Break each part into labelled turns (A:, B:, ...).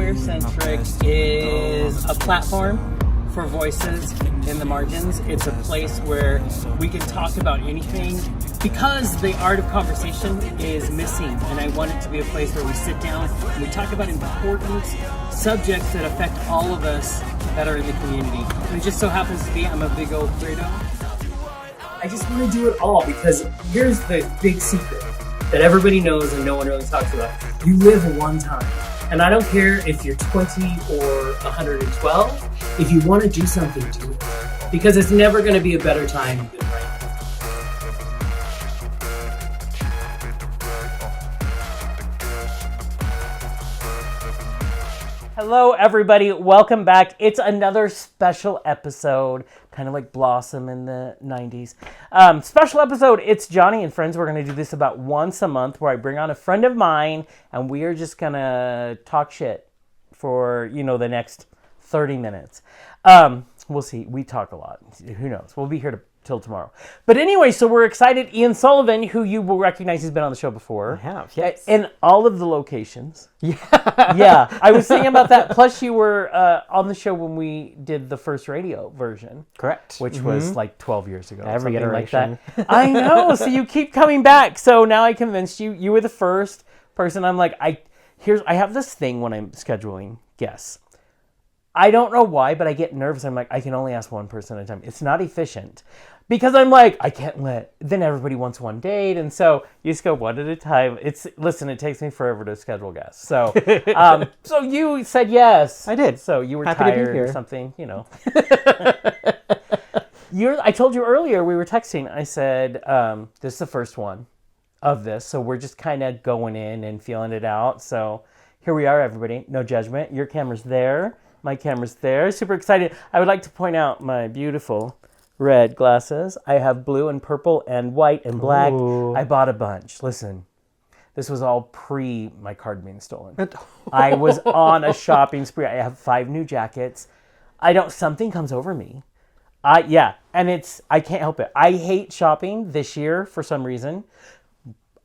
A: Queer Centric is a platform for voices in the margins. It's a place where we can talk about anything because the art of conversation is missing, and I want it to be a place where we sit down and we talk about important subjects that affect all of us that are in the community. And it just so happens to be I'm a big old weirdo. I just want to do it all because here's the big secret that everybody knows and no one really talks about. You live one time. And I don't care if you're 20 or 112. If you want to do something, do it. Because it's never going to be a better time than right now. Hello, everybody. Welcome back. It's another special episode, kind of like Blossom in the 90s. Special episode. It's Jonny and friends. We're going to do this about once a month where I bring on a friend of mine and we are just going to talk shit for, the next 30 minutes. We'll see. We talk a lot. Who knows? We'll be here till tomorrow. But anyway, so we're excited. Ian Sullivan, who you will recognize, he's been on the show before.
B: I have, yes.
A: In all of the locations.
B: Yeah.
A: Yeah. I was thinking about that. Plus, you were on the show when we did the first radio version.
B: Correct.
A: Which was like 12 years ago.
B: Every iteration.
A: Like that. I know. So you keep coming back. So now I convinced you. You were the first person. I'm like, I have this thing when I'm scheduling guests. I don't know why, but I get nervous. I'm like, I can only ask one person at a time. It's not efficient. Because I'm like, I can't then everybody wants one date. And so you just go one at a time. Listen, it takes me forever to schedule guests. So so you said yes.
B: I did.
A: So you were
B: happy
A: tired
B: to be here.
A: Or something, I told you earlier, we were texting. I said, this is the first one of this. So we're just kind of going in and feeling it out. So here we are, everybody. No judgment. Your camera's there. My camera's there. Super excited. I would like to point out my beautiful red glasses. I have blue and purple and white and black.
B: Ooh.
A: I bought a bunch. Listen, this was all pre my card being stolen. I was on a shopping spree. I have 5 new jackets. Something comes over me. And I can't help it. I hate shopping this year for some reason.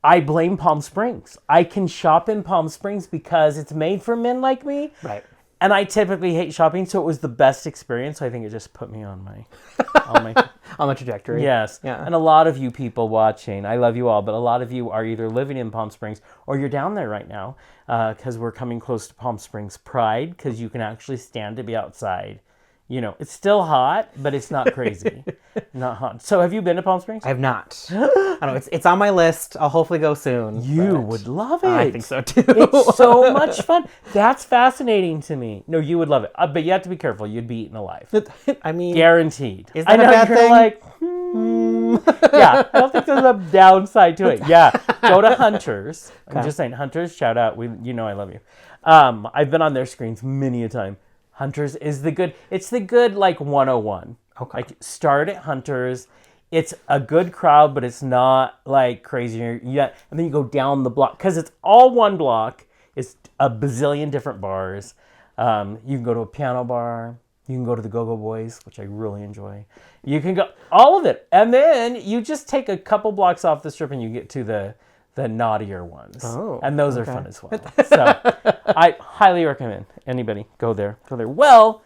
A: I blame Palm Springs. I can shop in Palm Springs because it's made for men like me.
B: Right.
A: And I typically hate shopping, so it was the best experience. So I think it just put me on my
B: on the trajectory.
A: Yes.
B: Yeah.
A: And a lot of you people watching, I love you all, but a lot of you are either living in Palm Springs or you're down there right now because we're coming close to Palm Springs Pride because you can actually stand to be outside. It's still hot, but it's not crazy. Not hot. So have you been to Palm Springs?
B: I have not. I know it's on my list. I'll hopefully go soon.
A: You would love it.
B: I think so too.
A: It's so much fun. That's fascinating to me. No, you would love it. But you have to be careful. You'd be eaten alive.
B: I mean,
A: guaranteed.
B: Is that a bad thing?
A: Like, yeah, I don't think there's a downside to it. Yeah, go to Hunters. I'm just saying, Hunters, shout out. I love you. I've been on their screens many a time. Hunters is it's the good like 101.
B: Okay.
A: Like start at Hunters. It's a good crowd, but it's not like crazy. And then you go down the block because it's all one block. It's a bazillion different bars. You can go to a piano bar. You can go to the Go-Go Boys, which I really enjoy. You can go all of it. And then you just take a couple blocks off the strip and you get to the naughtier ones.
B: Oh,
A: and those are fun as well. So I highly recommend anybody go there. Well,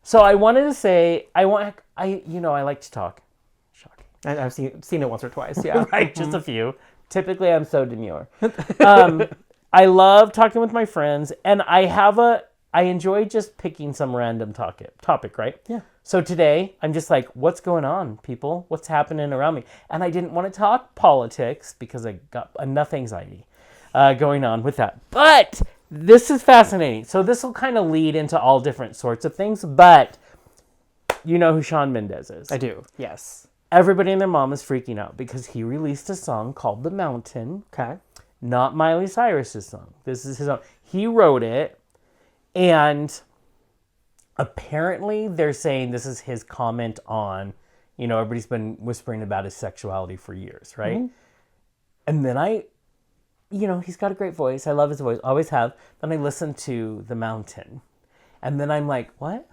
A: so I wanted to say, I like to talk. Shocking.
B: I've seen it once or twice, yeah.
A: Right, just a few. Typically, I'm so demure. I love talking with my friends, and I enjoy just picking some random topic, right?
B: Yeah.
A: So today, I'm just like, what's going on, people? What's happening around me? And I didn't want to talk politics because I got enough anxiety going on with that. But this is fascinating. So this will kind of lead into all different sorts of things. But you know who Sean Mendez is?
B: I do, yes.
A: Everybody and their mom is freaking out because he released a song called The Mountain.
B: Okay.
A: Not Miley Cyrus's song. This is his own. He wrote it, and apparently they're saying this is his comment on, everybody's been whispering about his sexuality for years, right? Mm-hmm. And then he's got a great voice. I love his voice, always have. Then I listen to The Mountain, and then I'm like, what?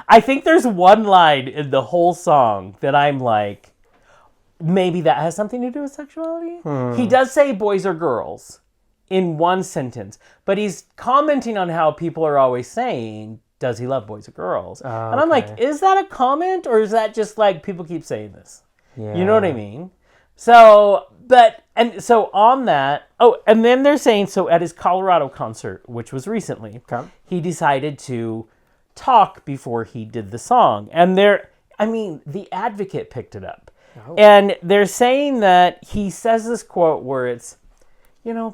A: I think there's one line in the whole song that I'm like, maybe that has something to do with sexuality. He does say boys or girls
C: in one sentence. But he's commenting on how people are always saying, does he love boys or girls? And I'm like, is that a comment or is that just like people keep saying this?
B: Yeah.
C: You know what I mean? So, so on that, and then they're saying, so at his Colorado concert, which was recently, he decided to talk before he did the song. And The Advocate picked it up. Oh. And they're saying that he says this quote where it's,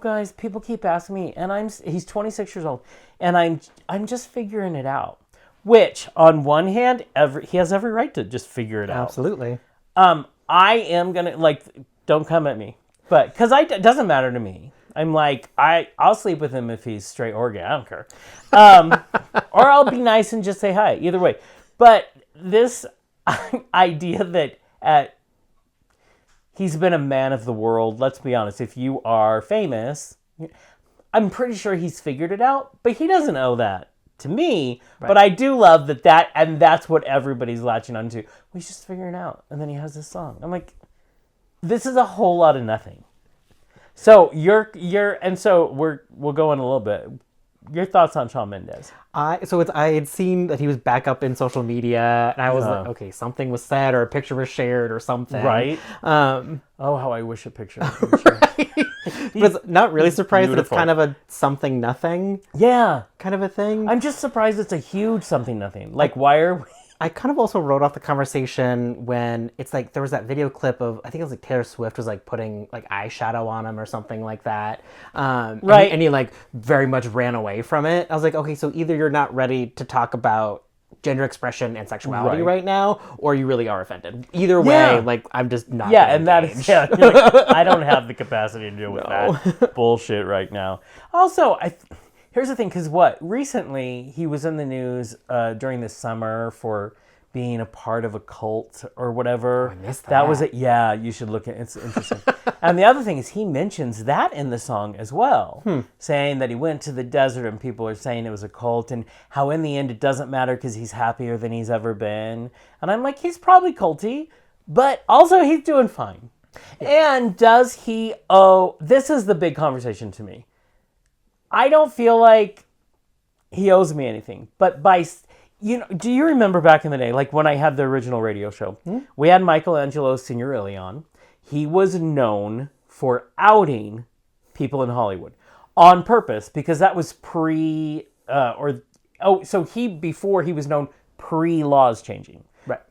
C: guys, people keep asking me, and he's 26 years old, and I'm just figuring it out. Which, on one hand, he has every right to just figure it out.
B: Absolutely.
C: I am gonna don't come at me, but because it doesn't matter to me. I'm like I'll sleep with him if he's straight or gay. I don't care, or I'll be nice and just say hi. Either way, but this idea that he's been a man of the world. Let's be honest. If you are famous, I'm pretty sure he's figured it out, but he doesn't owe that to me. Right. But I do love that, and that's what everybody's latching onto. He's just figuring it out, and then he has this song. I'm like, this is a whole lot of nothing. So we'll go in a little bit. Your thoughts on Shawn Mendez?
B: I had seen that he was back up in social media, and I was like, okay, something was said, or a picture was shared, or something.
C: Right. How I wish a picture was shared.
B: But not really surprised that it's kind of a something nothing.
C: Yeah.
B: Kind of a thing.
C: I'm just surprised it's a huge something nothing. Like, why are we...
B: I kind of also wrote off the conversation when it's like there was that video clip of, I think it was like Taylor Swift was like putting like eyeshadow on him or something like that. Right. And he like very much ran away from it. I was like, okay, so either you're not ready to talk about gender expression and sexuality right now, or you really are offended. Either way, like I'm just not.
C: Yeah, and that is you're like, I don't have the capacity to deal with that bullshit right now. Also, here's the thing, because recently he was in the news during the summer for being a part of a cult or whatever.
B: Oh, I missed that.
C: That was it. Yeah, you should look at it. It's interesting. And the other thing is he mentions that in the song as well, saying that he went to the desert and people are saying it was a cult, and how in the end it doesn't matter because he's happier than he's ever been. And I'm like, he's probably culty, but also he's doing fine. Yeah. And does he owe... This is the big conversation to me. I don't feel like he owes me anything, but do you remember back in the day, like when I had the original radio show, we had Michelangelo Signorilli on. He was known for outing people in Hollywood on purpose because that was before he was known pre-laws changing. Right.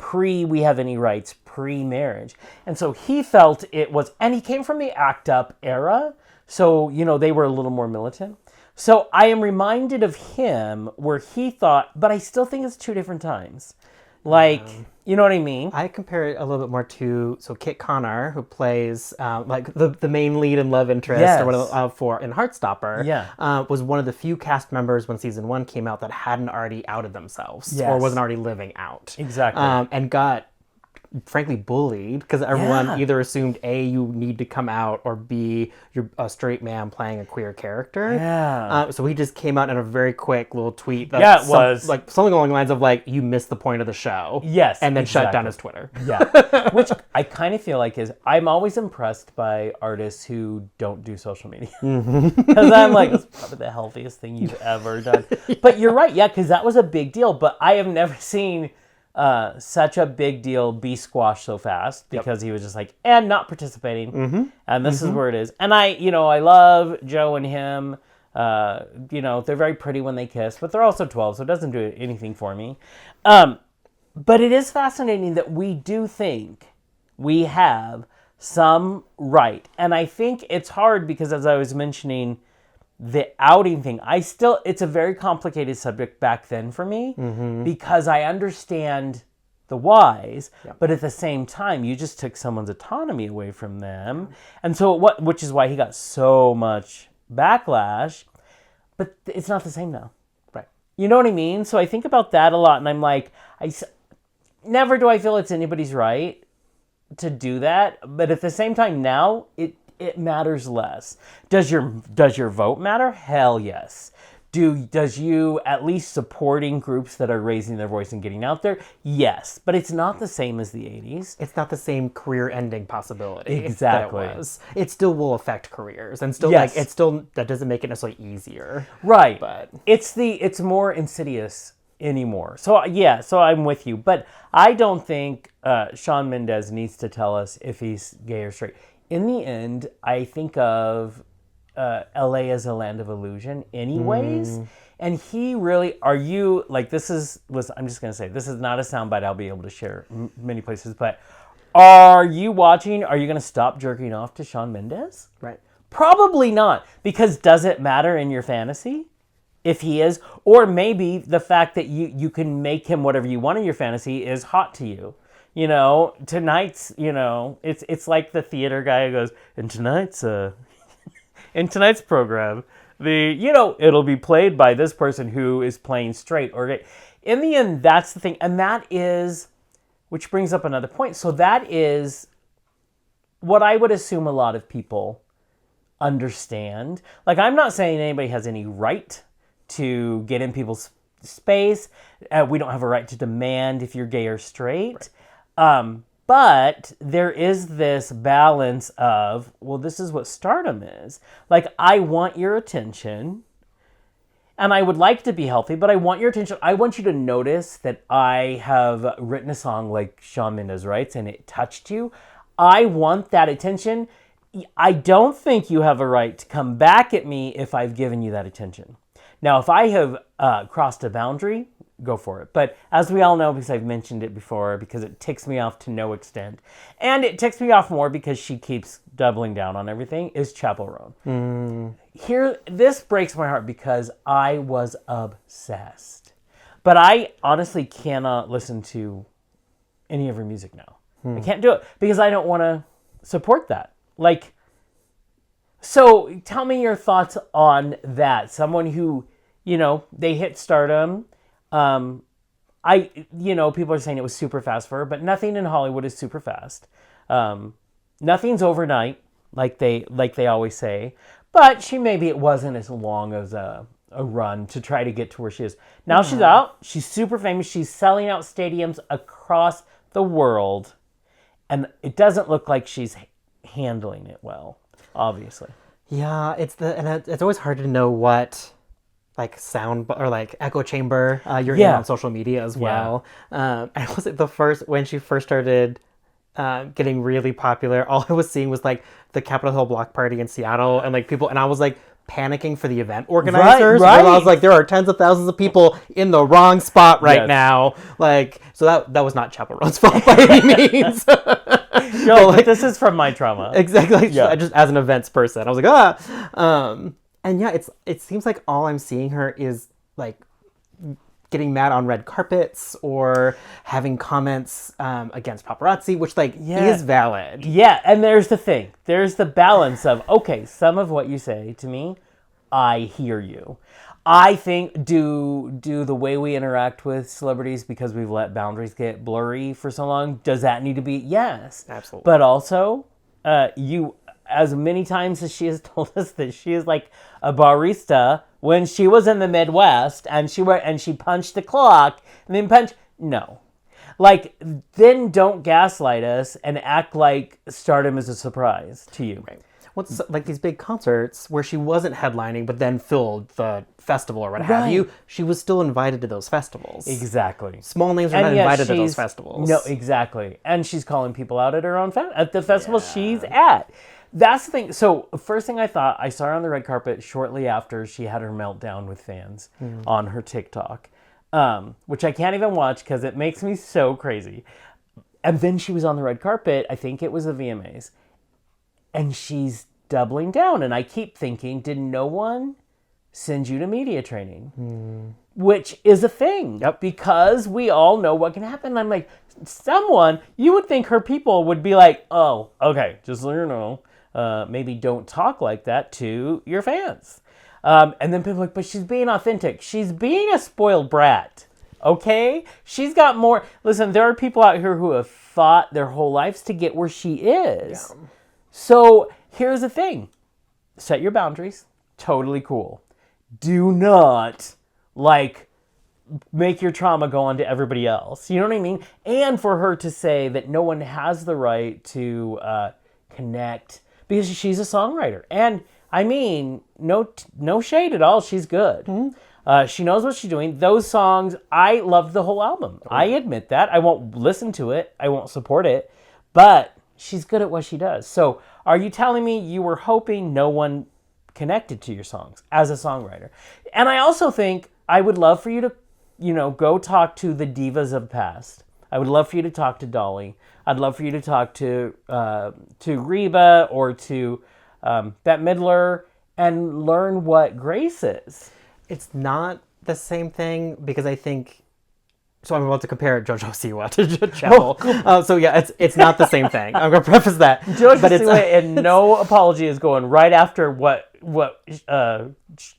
C: We have any rights, pre-marriage. And so he felt it was, and he came from the ACT UP era, so, they were a little more militant. So I am reminded of him where he thought, but I still think it's two different times. Like, you know what I mean?
B: I compare it a little bit more to, Kit Connor, who plays like the main lead and love interest or whatever, in Heartstopper, was one of the few cast members when season 1 came out that hadn't already outed themselves or wasn't already living out.
C: Exactly.
B: And got, frankly, bullied because everyone either assumed A, you need to come out, or B, you're a straight man playing a queer character.
C: Yeah.
B: So he just came out in a very quick little tweet.
C: It was
B: like something along the lines of like, you missed the point of the show.
C: Yes.
B: And then shut down his Twitter.
C: Yeah. Which I kind of feel like I'm always impressed by artists who don't do social media. Because I'm like, that's probably the healthiest thing you've ever done. But you're right. Yeah. Because that was a big deal. But I have never seen such a big deal be squashed so fast because he was just like, and not participating. And this is where it is. And I love Joe and him. They're very pretty when they kiss, but they're also 12, so it doesn't do anything for me. But it is fascinating that we do think we have some right. And I think it's hard because, as I was mentioning, the outing thing, it's a very complicated subject back then for me because I understand the whys, but at the same time, you just took someone's autonomy away from them. And so which is why he got so much backlash, but it's not the same now.
B: Right.
C: You know what I mean? So I think about that a lot, and I'm like, never do I feel it's anybody's right to do that, but at the same time now, it matters less. Does your vote matter? Hell yes. Does you at least supporting groups that are raising their voice and getting out there? Yes, but it's not the same as the 80s.
B: It's not the same career-ending possibility.
C: Exactly.
B: That it was. It still will affect careers, and still
C: Yes.
B: that doesn't make it necessarily easier.
C: Right.
B: But
C: It's more insidious anymore. So yeah, so I'm with you, but I don't think Sean Mendez needs to tell us if he's gay or straight. In the end, I think of LA as a land of illusion anyways. And he really, I'm just going to say, this is not a soundbite I'll be able to share many places, but are you going to stop jerking off to Sean Mendez?
B: right.
C: Probably not, because does it matter in your fantasy if he is? Or maybe the fact that you can make him whatever you want in your fantasy is hot to you. You know, tonight's, it's like the theater guy who goes, in tonight's program, it'll be played by this person who is playing straight or gay. In the end, that's the thing. And that is, which brings up another point. So that is what I would assume a lot of people understand. Like, I'm not saying anybody has any right to get in people's space. We don't have a right to demand if you're gay or straight. Right. But there is this balance of, well, this is what stardom is. Like, I want your attention, and I would like to be healthy, but I want your attention. I want you to notice that I have written a song like Sean Mendez writes, and it touched you. I want that attention. I don't think you have a right to come back at me if I've given you that attention. Now, if I have crossed a boundary, go for it. But as we all know, because I've mentioned it before, because it ticks me off to no extent, and it ticks me off more because she keeps doubling down on everything, is Chappell Roan. Here, this breaks my heart because I was obsessed. But I honestly cannot listen to any of her music now. I can't do it because I don't want to support that. Like, so tell me your thoughts on that. Someone who, they hit stardom. People are saying it was super fast for her, but nothing in Hollywood is super fast. Nothing's overnight, like they always say. But maybe it wasn't as long as a run to try to get to where she is. Now she's out. She's super famous. She's selling out stadiums across the world. And it doesn't look like she's handling it well, obviously.
B: Yeah, it's always hard to know what like sound or like echo chamber you're in on social media as well. And was it when she first started getting really popular, all I was seeing was like the Capitol Hill block party in Seattle and like people, and I was like panicking for the event organizers.
C: Right.
B: I was like, there are tens of thousands of people in the wrong spot right now. Like, so that was not Chappell Roan's fault by any means.
C: No, like, this is from my trauma.
B: Exactly. Yeah. Just as an events person, I was like, and yeah, it seems like all I'm seeing her is like getting mad on red carpets or having comments against paparazzi, which is valid.
C: Yeah, and there's the thing. There's the balance of, okay, some of what you say to me, I hear you. I think do the way we interact with celebrities, because we've let boundaries get blurry for so long, does that need to be? Yes.
B: Absolutely.
C: But also, as many times as she has told us that she is like a barista when she was in the Midwest and she punched the clock and then no. Like, then don't gaslight us and act like stardom is a surprise to you.
B: Right. What's like these big concerts where she wasn't headlining but then filled the festival or what have you, she was still invited to those festivals.
C: Exactly.
B: Small names are not invited to those festivals.
C: No, exactly. And she's calling people out at her own at the festival she's at. That's the thing. So first thing I thought, I saw her on the red carpet shortly after she had her meltdown with fans on her TikTok, which I can't even watch because it makes me so crazy. And then she was on the red carpet, I think it was the VMAs, and she's doubling down. And I keep thinking, did no one send you to media training? Which is a thing.
B: Yep.
C: Because we all know what can happen. And I'm like, you would think her people would be like, oh, okay, just so you know, maybe don't talk like that to your fans. And then people are like, but she's being authentic. She's being a spoiled brat. Okay? She's got more. Listen, there are people out here who have fought their whole lives to get where she is. Yeah. So here's the thing. Set your boundaries. Totally cool. do not like make your trauma go on to everybody else. You know what I mean? And for her to say that no one has the right to connect because she's a songwriter. And I mean, no shade at all. She's good. She knows what she's doing. Those songs, I loved the whole album. I admit that. I won't listen to it. I won't support it. But she's good at what she does. So are you telling me you were hoping no one connected to your songs as a songwriter? And I also think I would love for you to, go talk to the divas of the past. I would love for you to talk to Dolly. I'd love for you to talk to Reba or to Bette Midler and learn what grace is.
B: It's not the same thing because I think. So I'm about to compare JoJo Siwa to Chapel. So yeah, it's not the same thing. I'm gonna preface that.
C: JoJo Siwa, and no apology, is going right after what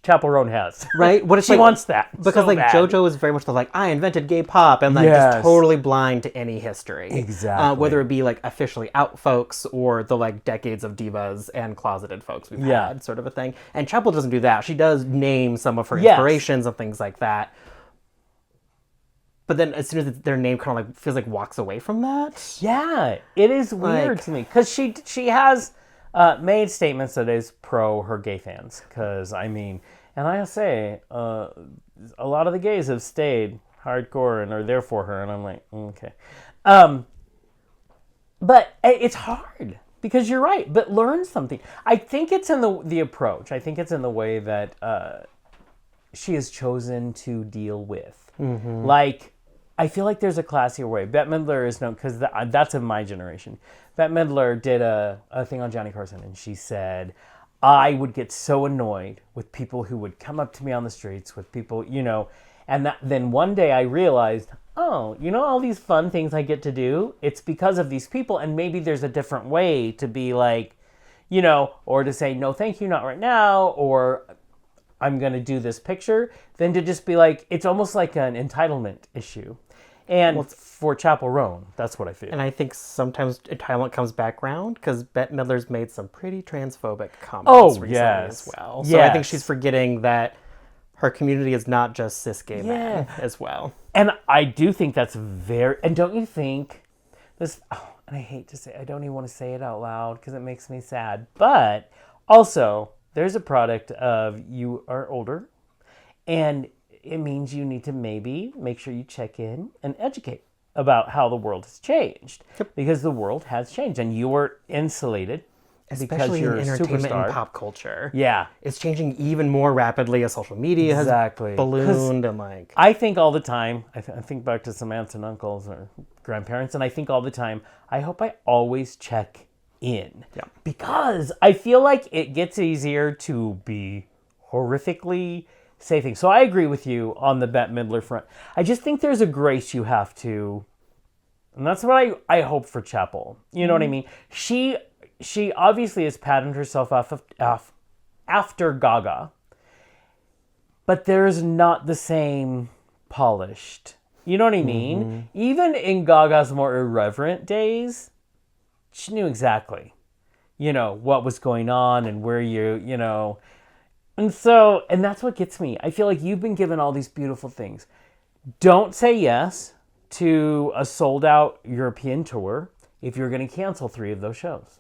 C: Chapel Roan has.
B: Right? What
C: she wants that
B: because
C: so bad.
B: JoJo is very much I invented gay pop and just totally blind to any history.
C: Exactly.
B: Whether it be officially out folks or the decades of divas and closeted folks we've had, sort of a thing. And Chapel doesn't do that. She does name some of her inspirations and things like that. But then as soon as their name kind of feels walks away from that.
C: Yeah, it is weird to me. Because she has made statements that is pro her gay fans. Because, and I say, a lot of the gays have stayed hardcore and are there for her. And I'm like, okay. But it's hard. Because you're right. But learn something. I think it's in the approach. I think it's in the way that she has chosen to deal with. Mm-hmm. I feel like there's a classier way. Bette Midler is known, because that's of my generation. Bette Midler did a thing on Johnny Carson, and she said, I would get so annoyed with people who would come up to me on the streets, with people, and then one day I realized, all these fun things I get to do, it's because of these people, and maybe there's a different way to be or to say, no, thank you, not right now, or I'm going to do this picture, than to just be it's almost like an entitlement issue. And for Chapel Roan, that's what I feel.
B: And I think sometimes entitlement comes back around because Bette Midler's made some pretty transphobic comments recently as well. So I think she's forgetting that her community is not just cis gay men as well.
C: And I do think that's and don't you think this, and I hate to say, I don't even want to say it out loud because it makes me sad, but also there's a product of you are older and it means you need to maybe make sure you check in and educate about how the world has changed. Because the world has changed and you are insulated.
B: Especially in entertainment and pop culture.
C: Yeah.
B: It's changing even more rapidly as social media has ballooned and
C: I think all the time, I think back to some aunts and uncles or grandparents, and I think all the time, I hope I always check in.
B: Yeah.
C: Because I feel like it gets easier to be horrifically say things. So I agree with you on the Bette Midler front. I just think there's a grace you have to, and that's what I hope for Chapel. You know what I mean? She obviously has patterned herself off after Gaga, but there's not the same polished. You know what I mean? Mm-hmm. Even in Gaga's more irreverent days, she knew exactly, what was going on and where and that's what gets me. I feel like you've been given all these beautiful things. Don't say yes to a sold-out European tour if you're going to cancel 3 of those shows.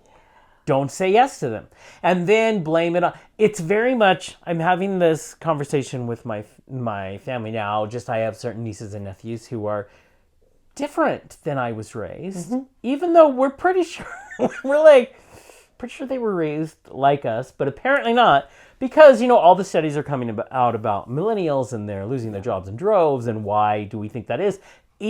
C: Don't say yes to them. And then blame it on... It's very much... I'm having this conversation with my family now. I have certain nieces and nephews who are different than I was raised. Mm-hmm. Even though we're pretty sure... pretty sure they were raised like us, but apparently not. Because, all the studies are coming out about millennials and they're losing their jobs in droves, and why do we think that is? I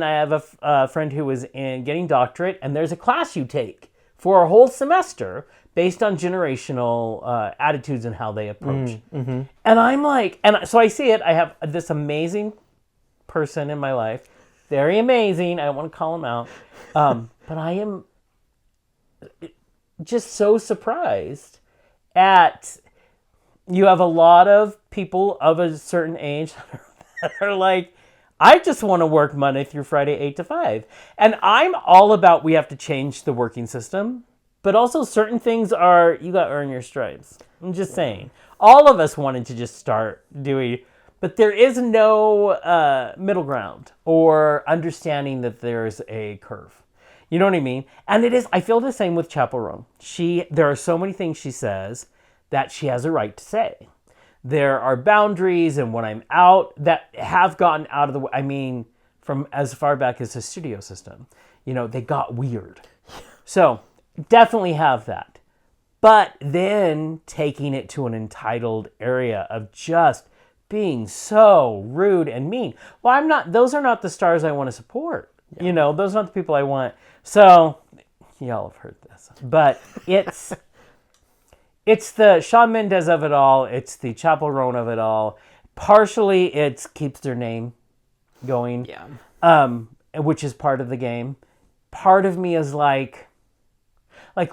C: have a friend who is getting doctorate, and there's a class you take for a whole semester based on generational attitudes and how they approach. Mm-hmm. And I'm so I see it. I have this amazing person in my life, very amazing. I don't want to call him out, but I am just so surprised at... You have a lot of people of a certain age that are I just want to work Monday through Friday, 8 to 5. And I'm all about we have to change the working system, But also certain things are, you got to earn your stripes. I'm just saying. All of us wanted to just start doing, but there is no middle ground or understanding that there's a curve. You know what I mean? And it is, I feel the same with Chappell Roan. There are so many things she says that she has a right to say. There are boundaries, and when I'm out, that have gotten out of the way. I mean, from as far back as the studio system, they got weird. So definitely have that. But then taking it to an entitled area of just being so rude and mean. Well, those are not the stars I want to support. Yeah. Those are not the people I want. So, y'all have heard this. But it's the Sean Mendez of it all. It's the Chappell Roan of it all. Partially, it keeps their name going. Yeah. Which is part of the game. Part of me is like,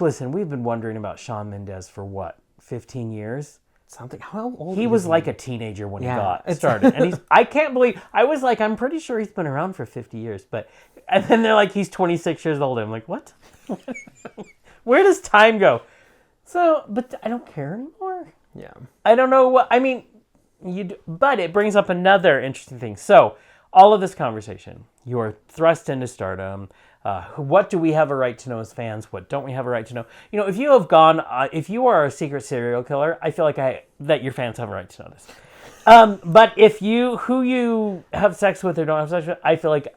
C: listen, we've been wondering about Sean Mendez for what, 15 years?
B: Something. How old?
C: He was like a teenager when he got started. And I can't believe, I was like, I'm pretty sure he's been around for 50 years. And then they're like, he's 26 years old. I'm like, what? Where does time go? So, but I don't care anymore.
B: Yeah.
C: I don't know what, I mean, but it brings up another interesting thing. So, all of this conversation, you are thrust into stardom. What do we have a right to know as fans? What don't we have a right to know? If you have gone, if you are a secret serial killer, I feel like that your fans have a right to know this. But who you have sex with or don't have sex with, I feel like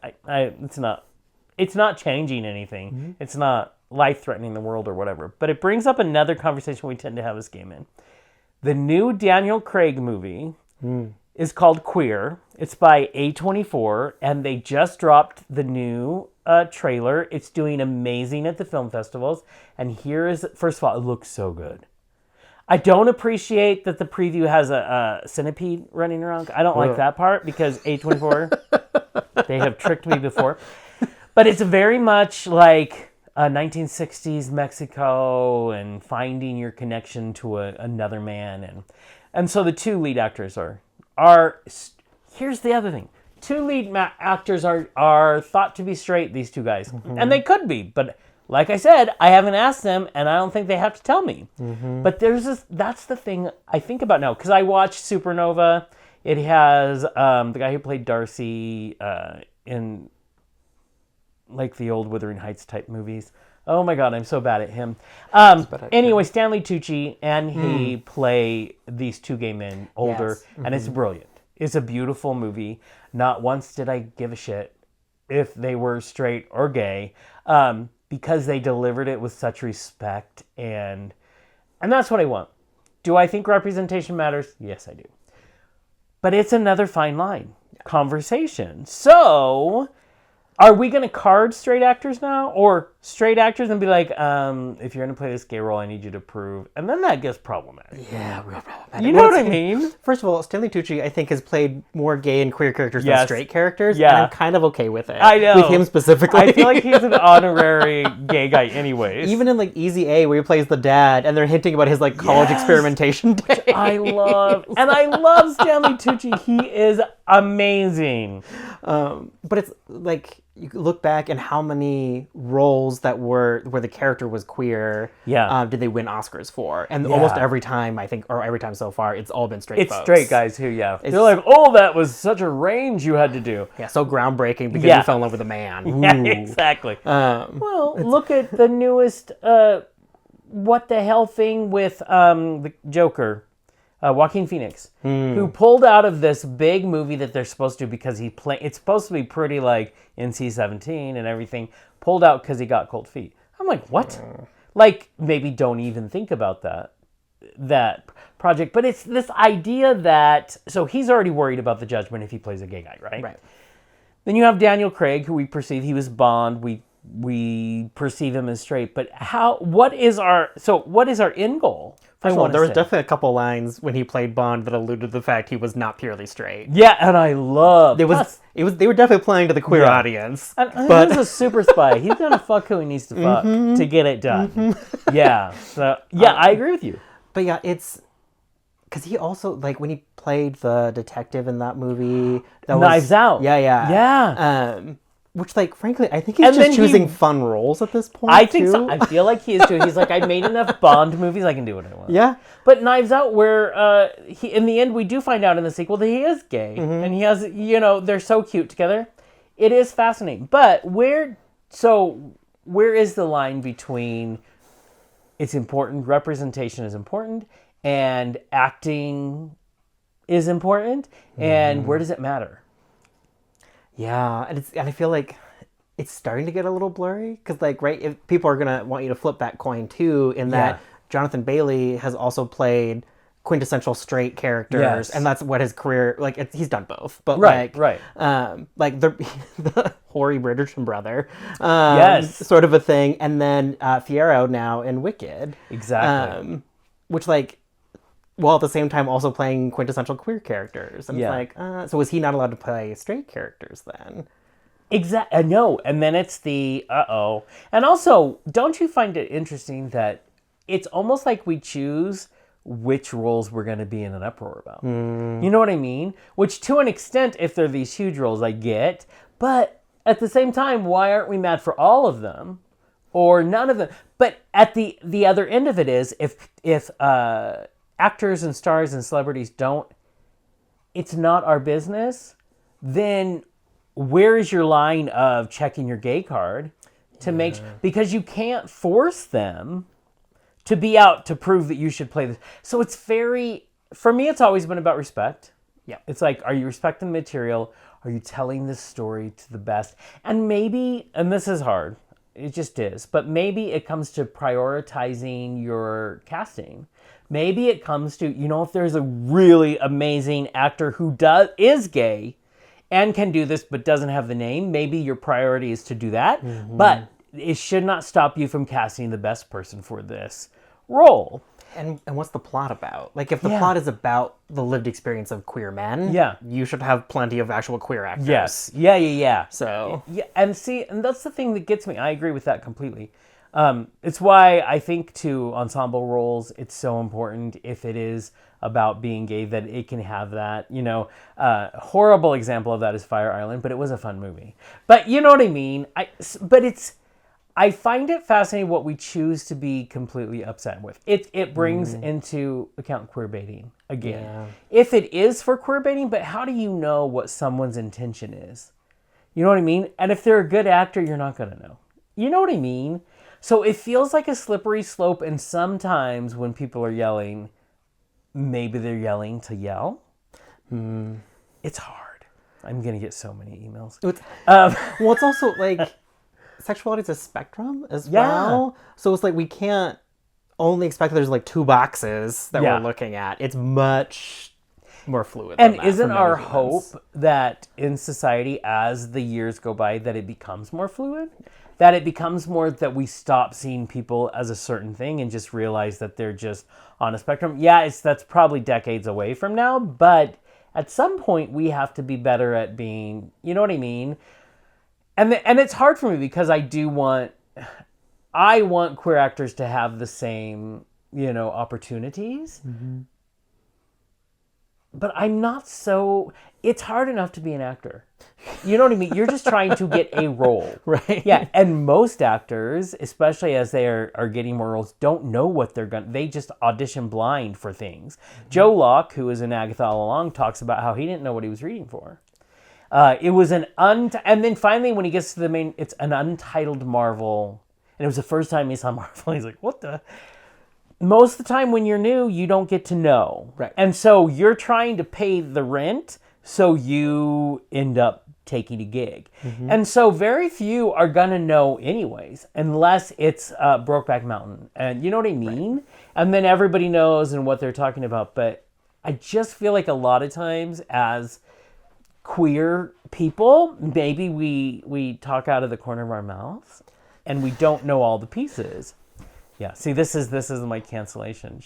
C: it's not changing anything. Mm-hmm. It's not life-threatening the world or whatever. But it brings up another conversation we tend to have as gay men. The new Daniel Craig movie is called Queer. It's by A24, and they just dropped the new trailer. It's doing amazing at the film festivals. And first of all, it looks so good. I don't appreciate that the preview has a centipede running around. I don't like that part because A24, they have tricked me before. But it's very much like 1960s Mexico and finding your connection to another man. And so the two lead actors are here's the other thing. Two lead actors are thought to be straight, these two guys. Mm-hmm. And they could be, but like I said, I haven't asked them, and I don't think they have to tell me. Mm-hmm. But that's the thing I think about now, because I watched Supernova. It has the guy who played Darcy in like the old Wuthering Heights type movies. Oh my God, I'm so bad at him. Anyway, Stanley Tucci and he play these two gay men, older, and it's brilliant. It's a beautiful movie. Not once did I give a shit if they were straight or gay, because they delivered it with such respect, and that's what I want. Do I think representation matters? Yes, I do. But it's another fine line. Conversation. So, are we going to card straight actors now? Or straight actors and be like, if you're going to play this gay role, I need you to prove. And then that gets problematic.
B: Yeah, real problematic.
C: You know what I mean?
B: First of all, Stanley Tucci, I think, has played more gay and queer characters than straight characters.
C: Yeah.
B: And I'm kind of okay with it.
C: I know.
B: With him specifically.
C: I feel like he's an honorary gay guy anyways.
B: Even in like Easy A, where he plays the dad, and they're hinting about his like college experimentation day.
C: Which I love. And I love Stanley Tucci. He is amazing.
B: But it's like, you look back and how many roles that were where the character was queer did they win Oscars for? And almost every time, I think, or every time so far, it's all been straight folks.
C: Straight guys who, they're like, oh, that was such a range you had to do.
B: Yeah, so groundbreaking because you fell in love with a man. Ooh.
C: Yeah, exactly. Well, look at the newest what the hell thing with the Joker. Joaquin Phoenix, who pulled out of this big movie that they're supposed to because it's supposed to be pretty like NC-17 and everything, pulled out because he got cold feet. I'm like, what? Like, maybe don't even think about that project. But it's this idea that, so he's already worried about the judgment if he plays a gay guy, right? Right. Then you have Daniel Craig, who we perceive, he was Bond, we perceive him as straight, but what is our end goal?
B: First of all, there was definitely a couple lines when he played Bond that alluded to the fact he was not purely straight.
C: Yeah, and I love
B: they were definitely playing to the queer audience.
C: But he's a super spy. He's gonna fuck who he needs to fuck to get it done. Yeah. So I agree with you.
B: But yeah, it's because he also, like, when he played the detective in that movie,
C: Knives Out.
B: Yeah. Which, like, frankly, I think he's
C: And then
B: just choosing fun roles at this point.
C: I think
B: too.
C: so. I feel like he is too. He's like, I made enough Bond movies, I can do what I want.
B: Yeah.
C: But Knives Out, where he, in the end, we do find out in the sequel that he is gay. And he has, they're so cute together. It is fascinating. But where is the line between it's important, representation is important, and acting is important, and where does it matter?
B: Yeah, and I feel like it's starting to get a little blurry because, like, right, if people are gonna want you to flip that coin too, in that Jonathan Bailey has also played quintessential straight characters, and that's what his career he's done both. But like the hoary Bridgerton brother, sort of a thing, and then Fiyero now in Wicked,
C: Exactly,
B: which while at the same time also playing quintessential queer characters. And it's like, so was he not allowed to play straight characters then?
C: Exactly. No, and then it's the and also, don't you find it interesting that it's almost like we choose which roles we're going to be in an uproar about? You know what I mean? Which, to an extent, if they're these huge roles, I get. But at the same time, why aren't we mad for all of them or none of them? But at the other end of it is, if actors and stars and celebrities it's not our business, then where is your line of checking your gay card to make, because you can't force them to be out to prove that you should play this. So it's for me, it's always been about respect.
B: Yeah.
C: It's like, are you respecting the material? Are you telling this story to the best? And maybe, and this is hard, it just is, but maybe it comes to prioritizing your casting. Maybe it comes to, if there's a really amazing actor who is gay and can do this but doesn't have the name, maybe your priority is to do that. But it should not stop you from casting the best person for this role.
B: And what's the plot about? Like, if the plot is about the lived experience of queer men, you should have plenty of actual queer actors.
C: Yes. Yeah.
B: So.
C: Yeah, and that's the thing that gets me. I agree with that completely. It's why I think to ensemble roles, it's so important if it is about being gay that it can have that. Horrible example of that is Fire Island, but it was a fun movie. But you know what I mean? I find it fascinating what we choose to be completely upset with. It brings into account queer baiting again. Yeah. If it is for queer baiting, but how do you know what someone's intention is? You know what I mean? And if they're a good actor, you're not going to know. You know what I mean? So it feels like a slippery slope, and sometimes when people are yelling, maybe they're yelling to yell. It's hard. I'm going to get so many emails.
B: Well, it's also like sexuality is a spectrum as well. So it's like we can't only expect that there's like two boxes that we're looking at. It's much more fluid.
C: And isn't our hope that in society, as the years go by, that it becomes more fluid? That it becomes more that we stop seeing people as a certain thing and just realize that they're just on a spectrum? Yeah, that's probably decades away from now, but at some point we have to be better at being, you know what I mean? And it's hard for me because I want queer actors to have the same, opportunities. But I'm not it's hard enough to be an actor. You know what I mean? You're just trying to get a role.
B: Right.
C: Yeah, and most actors, especially as they are getting more roles, don't know what they just audition blind for things. Joe Locke, who was in Agatha all along, talks about how he didn't know what he was reading for. It was and then finally when he gets to the main, it's an untitled Marvel, and it was the first time he saw Marvel. He's like, what the? Most of the time when you're new, you don't get to know.
B: Right.
C: And so you're trying to pay the rent, so you end up taking a gig. And so very few are going to know anyways, unless it's Brokeback Mountain. And you know what I mean? Right. And then everybody knows and what they're talking about. But I just feel like a lot of times as queer people, maybe we talk out of the corner of our mouths and we don't know all the pieces. Yeah, see, this is my cancellation.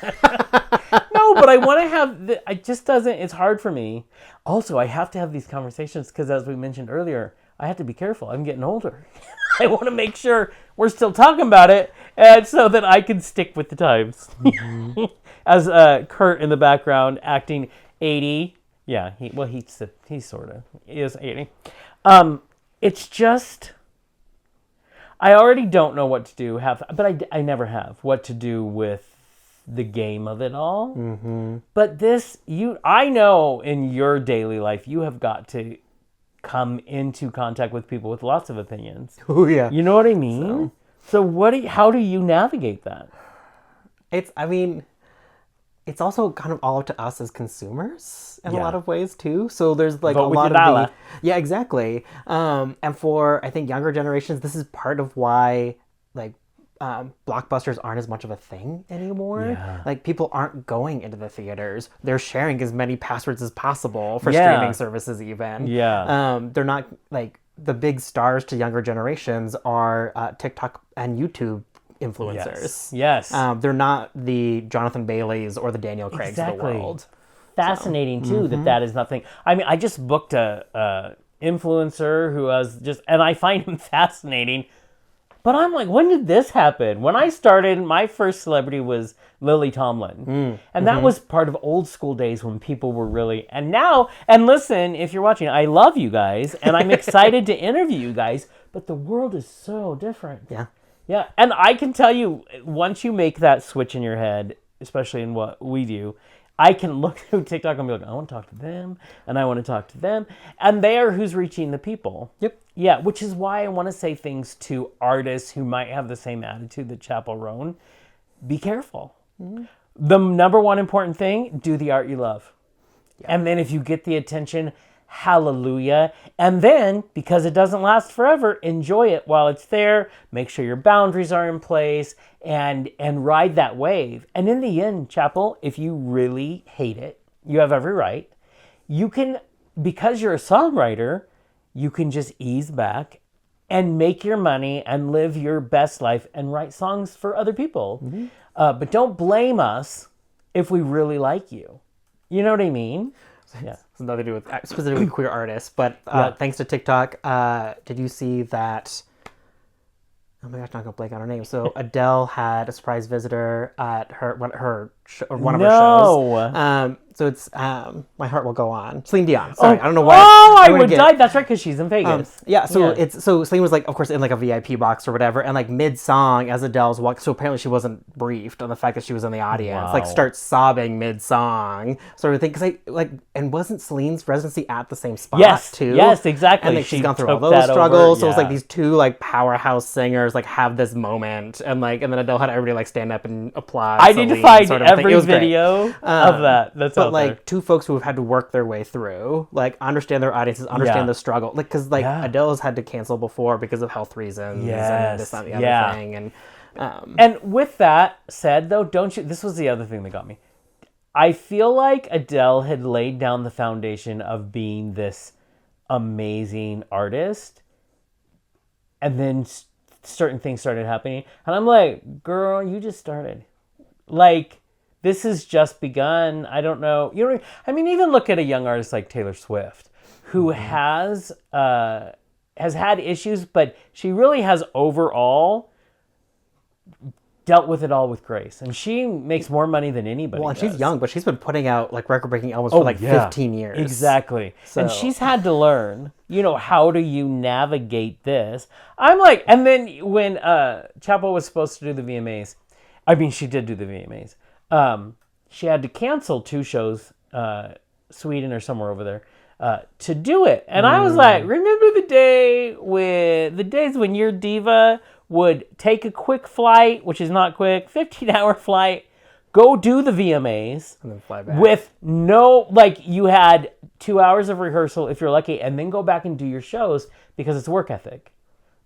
C: No, but I want to have, it just doesn't, it's hard for me. Also, I have to have these conversations because as we mentioned earlier, I have to be careful. I'm getting older. I want to make sure we're still talking about it and so that I can stick with the times. As Kurt in the background acting 80. Yeah, he sort of is 80. it's just, I already don't know what to do, but I never have, what to do with the game of it all. Mm-hmm. But this, I know in your daily life, you have got to come into contact with people with lots of opinions.
B: Oh, yeah.
C: You know what I mean? So how do you navigate that?
B: It's also kind of all up to us as consumers in a lot of ways too. So there's like
C: Vote
B: a
C: with
B: lot
C: your
B: of
C: dollar.
B: yeah, exactly. And for I think younger generations, this is part of why like blockbusters aren't as much of a thing anymore.
C: Yeah.
B: Like people aren't going into the theaters. They're sharing as many passwords as possible for
C: Yeah.
B: streaming services even.
C: Yeah.
B: They're not like the big stars to younger generations are TikTok and YouTube influencers.
C: Yes.
B: They're not the Jonathan Baileys or the Daniel Craigs of the world.
C: Fascinating too that is nothing. I mean, I just booked a influencer who and I find him fascinating. But I'm like, when did this happen? When I started, my first celebrity was Lily Tomlin. And that was part of old school days when people were really... And listen, if you're watching, I love you guys, and I'm excited to interview you guys, but the world is so different.
B: Yeah.
C: Yeah, and I can tell you, once you make that switch in your head, especially in what we do, I can look through TikTok and be like, I want to talk to them, and I want to talk to them, and they are who's reaching the people.
B: Yep.
C: Yeah, which is why I want to say things to artists who might have the same attitude that Chapel Roan. Be careful. Mm-hmm. The number one important thing, do the art you love. Yeah. And then if you get the attention, hallelujah. And then, because it doesn't last forever, enjoy it while it's there. Make sure your boundaries are in place and ride that wave. And in the end, Chapel, if you really hate it, you have every right. You can, because you're a songwriter, you can just ease back and make your money and live your best life and write songs for other people. Mm-hmm. But don't blame us if we really like you. You know what I mean? Yeah.
B: It's nothing to do with specifically queer artists, but thanks to TikTok, did you see that? Oh my gosh, I'm not gonna blank on her name. So Adele had a surprise visitor at one of her shows. So it's My Heart Will Go On. Celine Dion. Sorry, I don't know why.
C: Oh, I would die. That's right, because she's in Vegas.
B: So Celine was like, of course, in like a VIP box or whatever, and like mid-song, as Adele's walking, so apparently she wasn't briefed on the fact that she was in the audience.
C: Wow.
B: Like starts sobbing mid-song, sort of thing. Because and wasn't Celine's residency at the same spot too?
C: Yes, exactly.
B: And like, she's gone through all those struggles. So it's like these two like powerhouse singers like have this moment, and then Adele had everybody like stand up and applaud.
C: I need to find every video of that. That's
B: but like two folks who have had to work their way through, like understand their audiences, understand the struggle, like because like Adele's had to cancel before because of health reasons and this, that, and the other thing,
C: and with that said, though, don't you? This was the other thing that got me. I feel like Adele had laid down the foundation of being this amazing artist, and then certain things started happening, and I'm like, girl, you just started, like. This has just begun. I don't know. I mean, even look at a young artist like Taylor Swift, who has had issues, but she really has overall dealt with it all with grace. And she makes more money than anybody
B: Well, and
C: does.
B: she's young, but she's been putting out like record-breaking albums for like 15 years.
C: Exactly.
B: So.
C: And she's had to learn, how do you navigate this? I'm like, and then when Chapel was supposed to do the VMAs, I mean, she did do the VMAs. She had to cancel 2 shows, Sweden or somewhere over there, to do it. And I was like, remember the days when your diva would take a quick flight, which is not quick, 15-hour flight, go do the VMAs,
B: and then fly back.
C: with you had 2 hours of rehearsal if you're lucky, and then go back and do your shows because it's work ethic.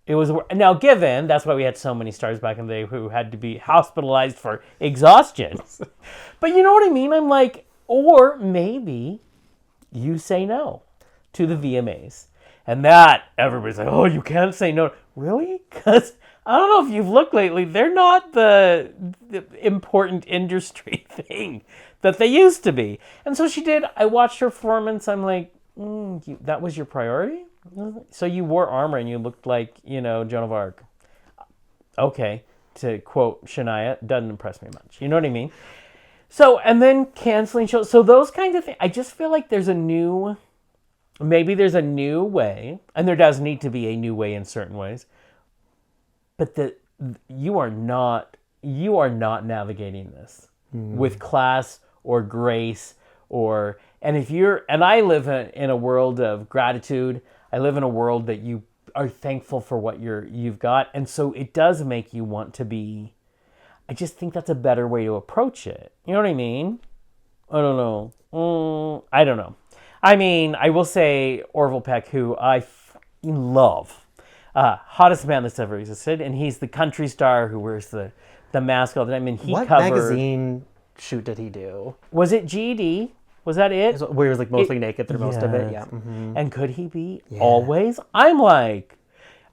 C: It was now given that's why we had so many stars back in the day who had to be hospitalized for exhaustion. But you know what I mean? I'm like, or maybe you say no to the VMAs, and that everybody's like, oh, you can't say no. Really? Because I don't know if you've looked lately. They're not the important industry thing that they used to be. And so she did. I watched her performance. I'm like, that was your priority? So you wore armor and you looked like, Joan of Arc. Okay, to quote Shania, doesn't impress me much. You know what I mean? So, and then canceling shows. So those kinds of things. I just feel like there's a new maybe there's a new way, and there does need to be a new way in certain ways, but that you are not navigating this with class or grace and I live in a world of gratitude. I live in a world that you are thankful for what you've got, and so it does make you want to be. I just think that's a better way to approach it. You know what I mean? I don't know. I don't know. I mean, I will say Orville Peck, who I love, hottest man that's ever existed, and he's the country star who wears the mask all the time. And he
B: What
C: covered,
B: magazine shoot did he do?
C: Was it GD? Was that it?
B: Where he was like mostly naked through most of it. Yeah. Mm-hmm.
C: And could he be always? I'm like,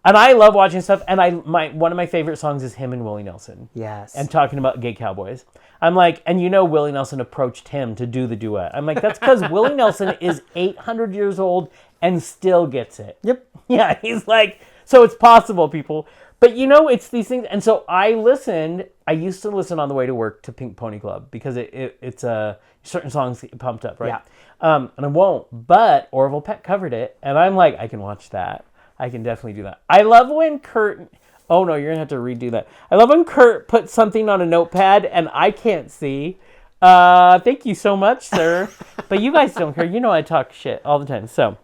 C: and I love watching stuff. And one of my favorite songs is him and Willie Nelson.
B: Yes.
C: And talking about gay cowboys. I'm like, and Willie Nelson approached him to do the duet. I'm like, that's because Willie Nelson is 800 years old and still gets it.
B: Yep.
C: Yeah, he's like, so it's possible, people. But it's these things. And so I used to listen on the way to work to Pink Pony Club because it's certain songs get pumped up, right?
B: Yeah.
C: And I won't, but Orville Peck covered it. And I'm like, I can watch that. I can definitely do that. I love when Kurt, oh no, you're going to have to redo that. I love when Kurt puts something on a notepad and I can't see. Thank you so much, sir. But you guys don't care. I talk shit all the time. So,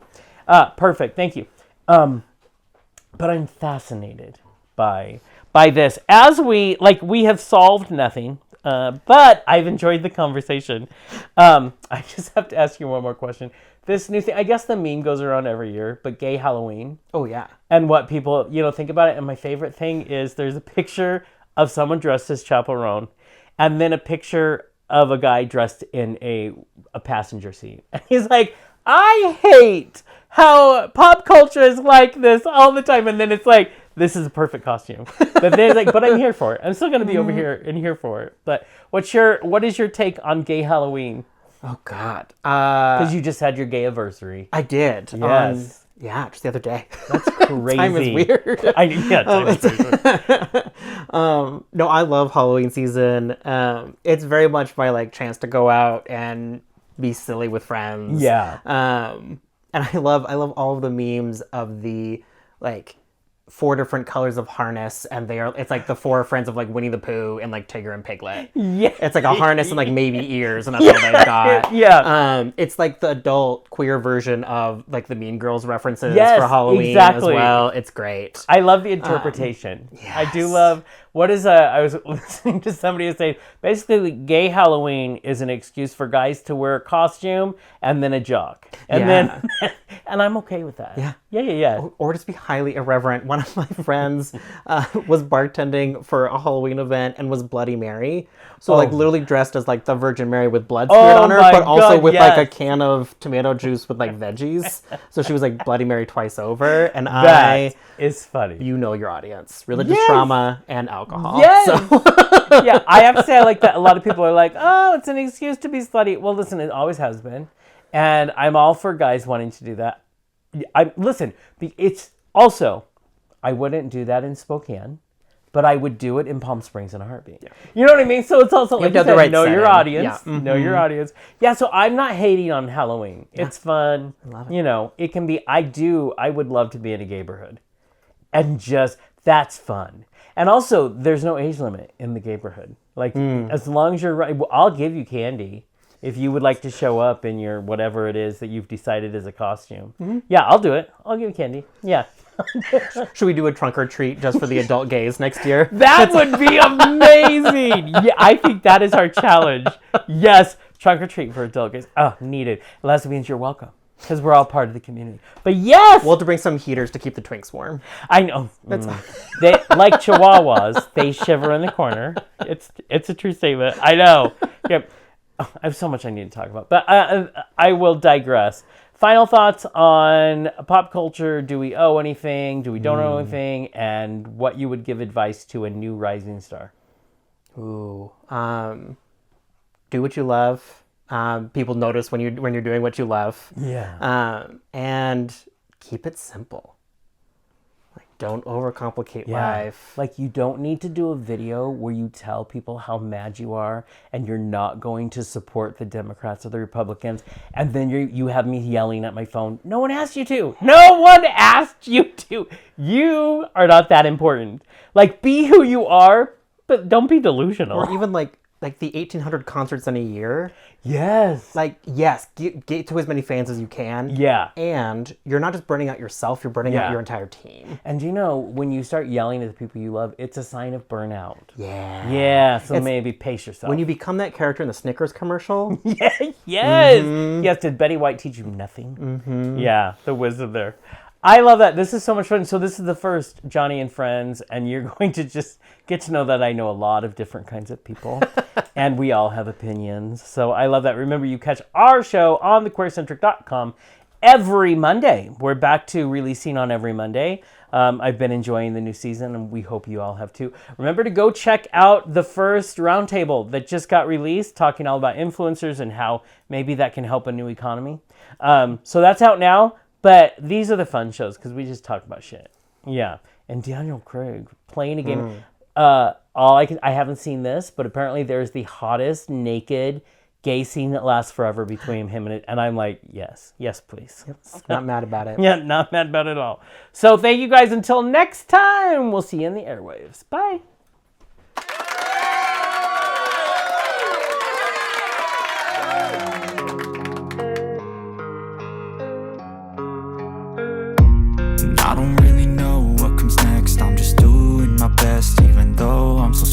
C: perfect. Thank you. But I'm fascinated by this. As we have solved nothing, but I've enjoyed the conversation. I just have to ask you one more question. This new thing, I guess the meme goes around every year, but gay Halloween.
B: Oh, yeah.
C: And what people, think about it. And my favorite thing is there's a picture of someone dressed as Chaperone and then a picture of a guy dressed in a passenger seat. And he's like, I hate how pop culture is like this all the time. And then it's like, this is a perfect costume. But then it's like, but I'm here for it. I'm still going to be over here and here for it. But what is your take on gay Halloween?
B: Oh, God.
C: Because you just had your gay anniversary.
B: I did.
C: Yes.
B: Just the other day.
C: That's crazy.
B: Time is weird.
C: Time is weird.
B: No, I love Halloween season. It's very much my chance to go out and be silly with friends.
C: Yeah.
B: And I love all of the memes of the 4 different colors of harness, and it's the 4 friends of Winnie the Pooh and Tigger and Piglet.
C: Yeah.
B: It's a harness and maybe ears, and that's all they've got.
C: Yeah.
B: It's the adult queer version of the Mean Girls references
C: Yes,
B: for Halloween
C: exactly.
B: as well. It's great.
C: I love the interpretation.
B: Yes.
C: I do love. I was listening to somebody say basically gay Halloween is an excuse for guys to wear a costume and then a jock. And then and I'm okay with that.
B: Yeah.
C: Yeah.
B: Or just be highly irreverent. One of my friends was bartending for a Halloween event and was Bloody Mary. So literally dressed as the Virgin Mary with blood smeared on her, but also with a can of tomato juice with veggies. So she was Bloody Mary twice over. And
C: that is funny.
B: Your audience. Religious trauma and alcohol.
C: Yes.
B: So.
C: Yeah, I have to say I like that. A lot of people are like, oh, it's an excuse to be slutty. Well, listen, it always has been. And I'm all for guys wanting to do that. It's also, I wouldn't do that in Spokane, but I would do it in Palm Springs in a heartbeat. Yeah. You know what I mean? So it's also like you said, know your audience. Yeah. Mm-hmm. Know your audience. Yeah, so I'm not hating on Halloween. Yeah. It's fun. I love it. It can be, I would love to be in a gayborhood. And that's fun. And also, there's no age limit in the gayborhood. As long as you're right, I'll give you candy if you would like to show up in your whatever it is that you've decided is a costume. Mm-hmm. Yeah, I'll do it. I'll give you candy. Yeah.
B: Should we do a trunk or treat just for the adult gays next year?
C: That would be amazing. Yeah, I think that is our challenge. Yes, trunk or treat for adult gays. Oh, needed. Lesbians, you're welcome. Because we're all part of the community. But yes!
B: We'll have to bring some heaters to keep the twinks warm.
C: I know. They, like chihuahuas, they shiver in the corner. It's a true statement. I know. Yep. Oh, I have so much I need to talk about. But I will digress. Final thoughts on pop culture. Do we owe anything? Do we don't owe anything? And what you would give advice to a new rising star?
B: Ooh. Do what you love. People notice when you're doing what you love.
C: Yeah.
B: And keep it simple. Don't overcomplicate
C: Yeah.
B: life.
C: Like, you don't need to do a video where you tell people how mad you are and you're not going to support the Democrats or the Republicans, and then you have me yelling at my phone. No one asked you to. No one asked you to. You are not that important. Like, be who you are, but don't be delusional.
B: Or even like the 1,800 concerts in a year.
C: Yes.
B: Like, yes, get to as many fans as you can.
C: Yeah.
B: And you're not just burning out yourself, you're burning out your entire team.
C: And you know, when you start yelling at the people you love, it's a sign of burnout.
B: Yeah.
C: Yeah, so maybe pace yourself.
B: When you become that character in the Snickers commercial.
C: Yes. Yes, did Betty White teach you nothing? Yeah, the wisdom there. I love that. This is so much fun. So this is the first Jonny and Friends, and you're going to just get to know that I know a lot of different kinds of people, and we all have opinions. So I love that. Remember, you catch our show on thequeercentric.com every Monday. We're back to releasing on every Monday. I've been enjoying the new season, and we hope you all have too. Remember to go check out the first roundtable that just got released, talking all about influencers and how maybe that can help a new economy. So that's out now. But these are the fun shows because we just talk about shit. Yeah. And Daniel Craig playing a game. I haven't seen this, but apparently there's the hottest naked gay scene that lasts forever between him and it. And I'm like, yes, please.
B: Not mad about it.
C: Yeah, not mad about it at all. So thank you guys. Until next time, we'll see you in the airwaves. Bye.
D: I don't really know what comes next. I'm just doing my best, even though I'm so